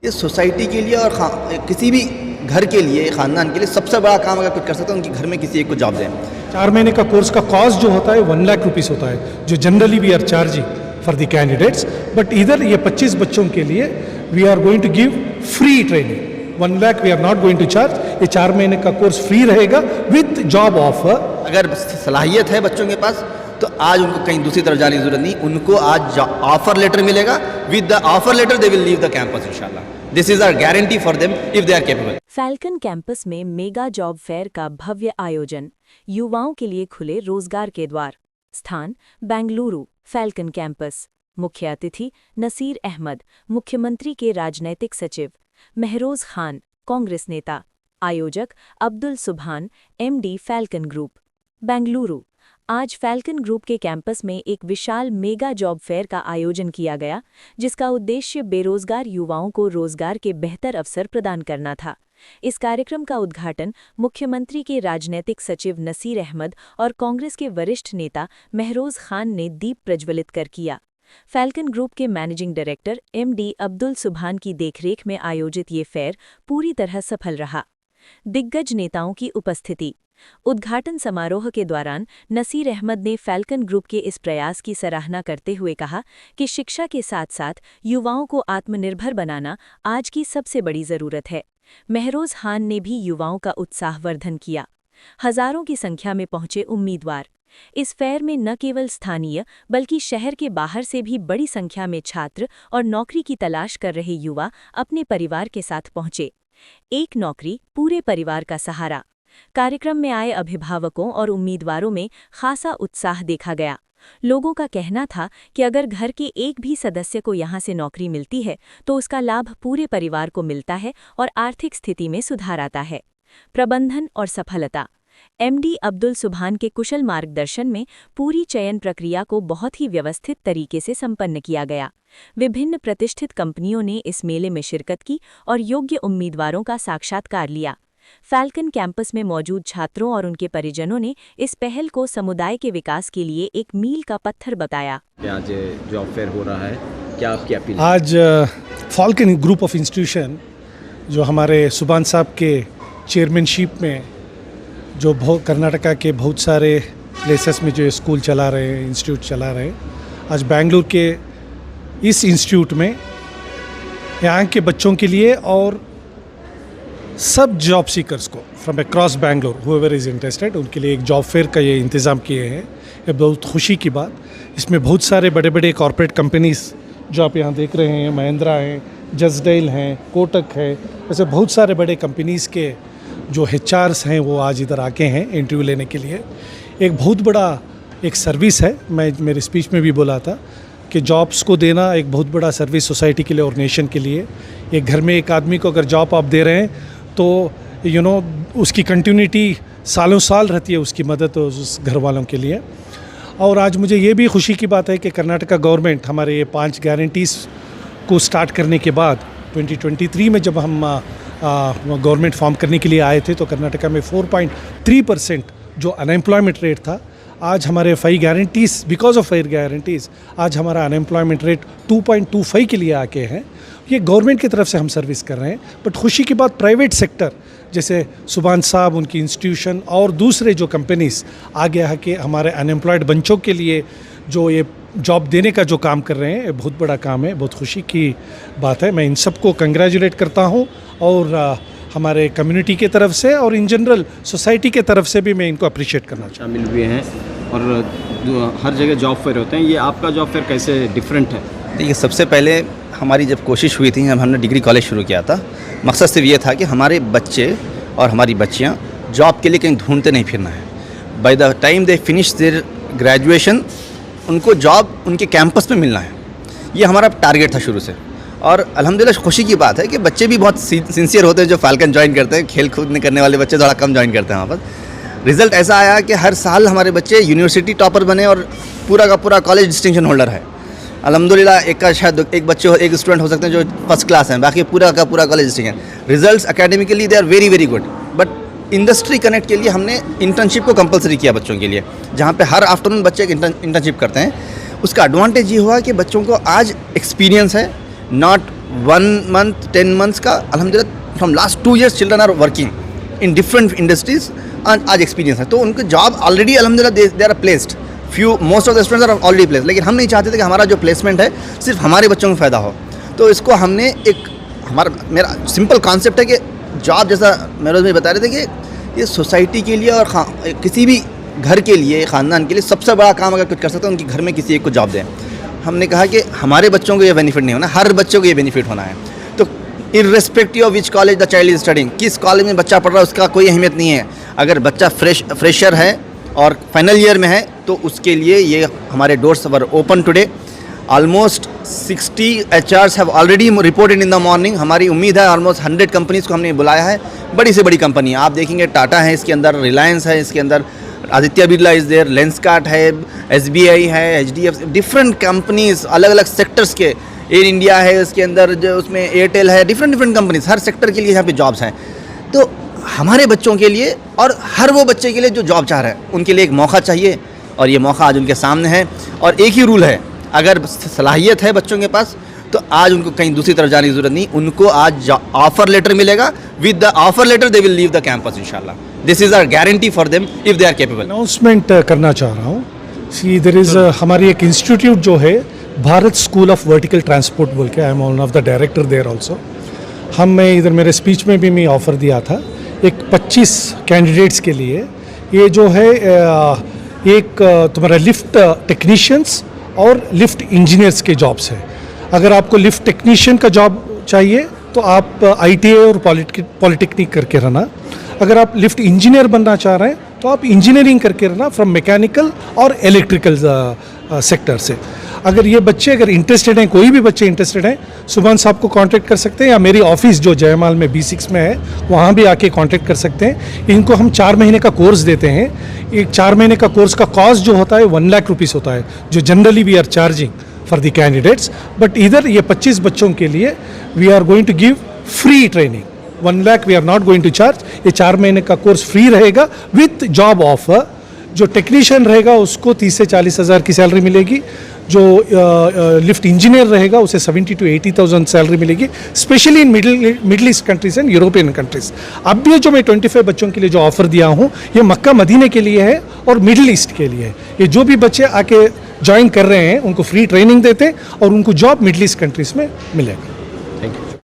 ये सोसाइटी के लिए और किसी भी घर के लिए, ख़ानदान के लिए सबसे बड़ा काम अगर कुछ कर सकते हैं उनके घर में किसी एक को जॉब दें। 4 महीने का कोर्स का कॉस्ट जो होता है 1 लाख रुपीस होता है, जो generally we are charging for the candidates, but इधर ये 25 बच्चों के लिए we are going to give free training. 1 lakh we are not going to charge. ये 4 महीने का कोर्स फ्री रहेगा विथ जॉब ऑफर। अगर सलाहियत है बच्चों के पास तो आज उनको कहीं दूसरी तरफ जाने की जरूरत नहीं, उनको आज ऑफर लेटर मिलेगा। With the offer letter they will leave the campus इंशाल्लाह। This is our guarantee for them if they are capable. Falcon campus में मेगा जॉब फेयर का भव्य आयोजन, युवाओं के लिए खुले रोजगार के द्वार। स्थान बेंगलुरु, फैल्कन कैंपस। मुख्य अतिथि नसीर अहमद, मुख्यमंत्री के राजनैतिक सचिव। महरोज खान, कांग्रेस नेता। आयोजक अब्दुल सुभान, MD फैल्कन ग्रुप, बेंगलुरु। आज फैल्कन ग्रुप के कैंपस में एक विशाल मेगा जॉब फेयर का आयोजन किया गया, जिसका उद्देश्य बेरोजगार युवाओं को रोजगार के बेहतर अवसर प्रदान करना था। इस कार्यक्रम का उद्घाटन मुख्यमंत्री के राजनैतिक सचिव नसीर अहमद और कांग्रेस के वरिष्ठ नेता महरोज खान ने दीप प्रज्वलित कर किया। फैल्कन ग्रुप के मैनेजिंग डायरेक्टर MD अब्दुल सुभान की देखरेख में आयोजित ये फेयर पूरी तरह सफल रहा। दिग्गज नेताओं की उपस्थिति। उद्घाटन समारोह के दौरान नसीर अहमद ने फैल्कन ग्रुप के इस प्रयास की सराहना करते हुए कहा कि शिक्षा के साथ साथ युवाओं को आत्मनिर्भर बनाना आज की सबसे बड़ी जरूरत है। महरोज खान ने भी युवाओं का उत्साहवर्धन किया। हजारों की संख्या में पहुंचे उम्मीदवार। इस फेयर में न केवल स्थानीय बल्कि शहर के बाहर से भी बड़ी संख्या में छात्र और नौकरी की तलाश कर रहे युवा अपने परिवार के साथ पहुंचे। एक नौकरी, पूरे परिवार का सहारा। कार्यक्रम में आए अभिभावकों और उम्मीदवारों में खासा उत्साह देखा गया। लोगों का कहना था कि अगर घर के एक भी सदस्य को यहां से नौकरी मिलती है तो उसका लाभ पूरे परिवार को मिलता है और आर्थिक स्थिति में सुधार आता है। प्रबंधन और सफलता। MD अब्दुल सुभान के कुशल मार्गदर्शन में पूरी चयन प्रक्रिया को बहुत ही व्यवस्थित तरीके से संपन्न किया गया। विभिन्न प्रतिष्ठित कंपनियों ने इस मेले में शिरकत की और योग्य उम्मीदवारों का साक्षात्कार लिया। फैल्कन कैंपस में मौजूद छात्रों और उनके परिजनों ने इस पहल को समुदाय के विकास के लिए एक मील का पत्थर बताया। आज जॉब फेयर हो रहा है, क्या आपकी अपील? आज फैल्कन ग्रुप ऑफ इंस्टीट्यूशन जो हमारे सुभान साहब के चेयरमैनशिप में जो कर्नाटका के बहुत सारे प्लेसेस में जो स्कूल चला रहे हैं, इंस्टीट्यूट चला रहे हैं, आज बेंगलुरु के इस इंस्टीट्यूट में यहाँ के बच्चों के लिए और सब जॉब सीकर्स को from across Bangalore whoever is interested उनके लिए एक जॉब फेयर का ये इंतज़ाम किए हैं। ये बहुत खुशी की बात। इसमें बहुत सारे बड़े बड़े कॉरपोरेट कंपनीज़ जो आप यहाँ देख रहे हैं, महिंद्रा हैं, जसडेल हैं, कोटक है, ऐसे बहुत सारे बड़े कंपनीज़ के जो HRs हैं वो आज इधर आके हैं इंटरव्यू लेने के लिए। एक बहुत बड़ा एक सर्विस है, मैं मेरे स्पीच में भी बोला था कि जॉब्स को देना एक बहुत बड़ा सर्विस सोसाइटी के लिए और नेशन के लिए। एक घर में एक आदमी को अगर जॉब आप दे रहे हैं तो उसकी कंटिन्यूटी सालों साल रहती है, उसकी मदद उस घर वालों के लिए। और आज मुझे ये भी खुशी की बात है कि कर्नाटका गवर्नमेंट हमारे ये 5 गारंटीज़ को स्टार्ट करने के बाद 2023 में जब हम गवर्नमेंट फॉर्म करने के लिए आए थे तो कर्नाटका में 4.3% जो अनएम्प्लॉयमेंट रेट था, आज हमारे 5 गारंटीज़, बिकॉज ऑफ 5 गारंटीज़ आज हमारा अनएम्प्लॉयमेंट रेट 2.25 के लिए आके हैं। ये गवर्नमेंट की तरफ से हम सर्विस कर रहे हैं। बट खुशी की बात, प्राइवेट सेक्टर जैसे सुभान साहब, उनकी इंस्टीट्यूशन और दूसरे जो कंपनीज़ आगे आके हमारे अनएम्प्लॉयड बच्चों के लिए जो ये जॉब देने का जो काम कर रहे हैं, ये बहुत बड़ा काम है, बहुत खुशी की बात है। मैं इन सबको कंग्रेचुलेट करता हूँ और हमारे कम्युनिटी के तरफ से और इन जनरल सोसाइटी के तरफ से भी मैं इनको अप्रिशिएट करना चाहता हूँ। शामिल हुए हैं और हर जगह जॉब फेयर होते हैं, ये आपका जॉब फेयर कैसे डिफरेंट है? देखिए, सबसे पहले हमारी जब कोशिश हुई थी, जब हमने डिग्री कॉलेज शुरू किया था, मकसद सिर्फ ये था कि हमारे बच्चे और हमारी बच्चियाँ जॉब के लिए कहीं ढूंढते नहीं फिरना है। By the time they finish their graduation उनको जॉब उनके कैंपस में मिलना है। ये हमारा टारगेट था शुरू से। और अल्हम्दुलिल्लाह खुशी की बात है कि बच्चे भी बहुत सिंसियर होते हैं जो फैल्कन ज्वाइन करते हैं। खेल कूद करने वाले बच्चे थोड़ा कम ज्वाइन करते हैं वहाँ पर। रिज़ल्ट ऐसा आया कि हर साल हमारे बच्चे यूनिवर्सिटी टॉपर बने और पूरा का पूरा कॉलेज डिस्टिंक्शन होल्डर है। अल्हम्दुलिल्लाह एक का शायद एक बच्चे एक स्टूडेंट हो सकते हैं जो फर्स्ट क्लास हैं, बाकी पूरा का पूरा college distinction. Results academically they are very very good. But industry connect के लिए हमने इंटर्नशिप को कंपलसरी किया बच्चों के लिए, जहाँ पे हर आफ्टरनून बच्चे इंटर्नशिप करते हैं। उसका एडवांटेज ये हुआ कि बच्चों को आज एक्सपीरियंस है, नॉट 1 month 10 months का अल्हम्दुलिल्लाह फ्रॉम लास्ट 2 years children are working in different industries आज एक्सपीरियंस है, तो उनके जॉब ऑलरेडी अल्हम्दुलिल्लाह they are placed, most of the students are already placed. लेकिन हम नहीं चाहते थे कि हमारा जो प्लेसमेंट है सिर्फ हमारे बच्चों को फ़ायदा हो, तो इसको हमने एक मेरा सिंपल कॉन्सेप्ट है कि जॉब, जैसा मेरोज में बता रहे थे कि ये सोसाइटी के लिए और किसी भी घर के लिए, ख़ानदान के लिए सबसे बड़ा काम अगर कुछ कर सकते हैं उनके घर में किसी एक को जॉब दें। हमने कहा कि हमारे बच्चों को ये बेनिफिट नहीं होना, हर बच्चों को ये बेनिफिट होना है। तो irrespective of which college the child is studying, किस कॉलेज में बच्चा पढ़ रहा है उसका कोई अहमियत नहीं है। अगर बच्चा फ्रेशर है और फाइनल ईयर में है तो उसके लिए ये हमारे doors were open today. Almost 60 HRs have already reported in the morning. हमारी उम्मीद है ऑलमोस्ट 100 कंपनीज़ को हमने बुलाया है, बड़ी से बड़ी कंपनी आप देखेंगे, टाटा है इसके अंदर, रिलायंस है इसके अंदर, आदित्य बिरला इज़ देयर, लेंसकार्ट है, SBI है, HDFC, डिफरेंट कंपनीज़ अलग अलग सेक्टर्स के, एयर इंडिया है इसके अंदर, जो उसमें एयरटेल है, डिफरेंट कंपनीज़, हर सेक्टर के लिए यहाँ पे जॉब्स हैं। तो हमारे बच्चों के लिए और हर वो बच्चे के लिए जो जॉब चाह रहे हैं उनके लिए एक मौका चाहिए, और ये मौका आज उनके सामने है। और एक ही रूल है, अगर सलाहियत है बच्चों के पास तो आज उनको कहीं दूसरी तरफ जाने की ज़रूरत नहीं, उनको आज ऑफ़र लेटर मिलेगा, with the offer letter they will leave the campus इंशाल्लाह। This is our guarantee for them if they are capable. Announcement करना चाह रहा हूँ। सी देयर इज़ हमारी एक इंस्टीट्यूट जो है Bharat school of vertical transport बोल के, I am one of the director there also. मैं इधर मेरे स्पीच में भी मैं ऑफ़र दिया था एक 25 कैंडिडेट्स के लिए। ये जो है एक तुम्हारा लिफ्ट टेक्नीशियंस और लिफ्ट इंजीनियर्स के जॉब्स है। अगर आपको लिफ्ट टेक्नीशियन का जॉब चाहिए तो आप ITA और पॉलिटेक्निक करके रहना। अगर आप लिफ्ट इंजीनियर बनना चाह रहे हैं तो आप इंजीनियरिंग करके रहना फ्रॉम मैकेनिकल और इलेक्ट्रिकल सेक्टर से। अगर ये बच्चे अगर इंटरेस्टेड हैं, कोई भी बच्चे इंटरेस्टेड हैं, सुभान साहब को कांटेक्ट कर सकते हैं, या मेरी ऑफिस जो जयमाल में B6 में है वहाँ भी आके कांटेक्ट कर सकते हैं। इनको हम 4 महीने का कोर्स देते हैं। एक 4 महीने का कोर्स का कॉस्ट जो होता है 1 लाख रुपीज़ होता है, जो generally we are charging for the candidates. But इधर ये 25 बच्चों के लिए we are going to give free training. 1 lakh we are not going to charge. ये 4 महीने का कोर्स फ्री रहेगा विथ जॉब ऑफर। जो टेक्नीशियन रहेगा उसको 30 से 40 हज़ार की सैलरी मिलेगी। जो लिफ्ट इंजीनियर रहेगा उसे 70 to 80,000 सैलरी मिलेगी, specially in middle east countries and European countries. अब भी जो मैं 25 बच्चों के लिए जो ऑफर दिया हूँ ये मक्का मदीने के लिए है और मिडिल ईस्ट के लिए है। ये जो भी बच्चे आके ज्वाइन कर रहे हैं उनको फ्री ट्रेनिंग देते हैं और उनको जॉब मिडिल ईस्ट कंट्रीज में मिलेगा।